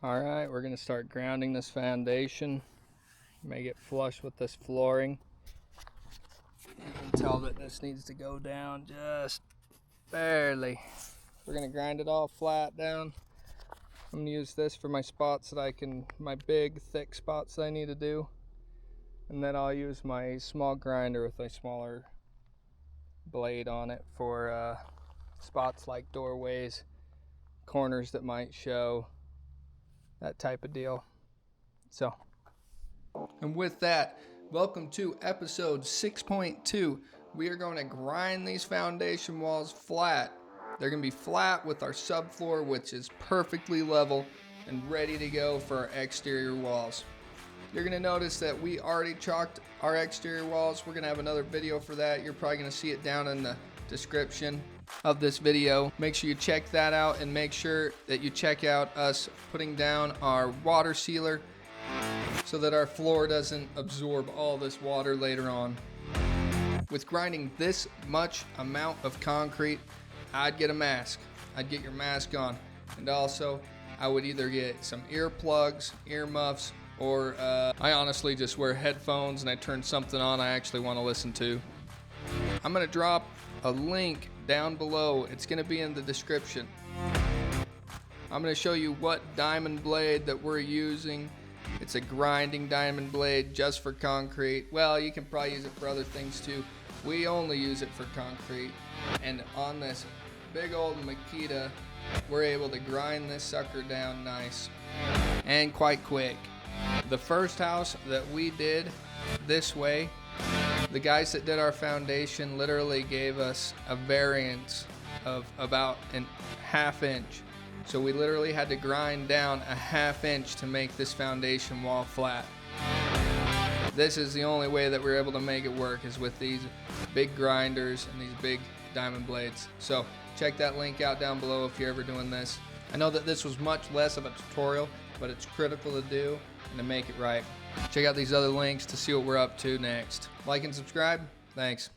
Alright, we're going to start grounding this foundation. Make it flush with this flooring. You can tell that this needs to go down just barely. We're going to grind it all flat down. I'm going to use this for my spots that my big thick spots that I need to do. And then I'll use my small grinder with a smaller blade on it for spots like doorways, corners that might show, that type of deal. So, and with that, welcome to episode 6.2. We are going to grind these foundation walls flat. They're going to be flat with our subfloor, which is perfectly level and ready to go for our exterior walls. You're going to notice that we already chalked our exterior walls. We're going to have another video for that. You're probably going to see it down in the description of this video. Make sure you check that out, and make sure that you check out us putting down our water sealer so that our floor doesn't absorb all this water later on. With grinding this much amount of concrete, I'd get a mask. I'd get your mask on, and also I would either get some earplugs, earmuffs, or I honestly just wear headphones and I turn something on I actually want to listen to. I'm going to drop a link down below. It's going to be in the description. I'm going to show you what diamond blade that we're using. It's a grinding diamond blade just for concrete. Well, you can probably use it for other things too. We only use it for concrete. And on this big old Makita, we're able to grind this sucker down nice and quite quick. The first house that we did this way, the guys that did our foundation literally gave us a variance of about a ½ inch. So we literally had to grind down a ½ inch to make this foundation wall flat. This is the only way that we're able to make it work, is with these big grinders and these big diamond blades. So check that link out down below if you're ever doing this. I know that this was much less of a tutorial, but it's critical to do and to make it right. Check out these other links to see what we're up to next. Like and subscribe. Thanks.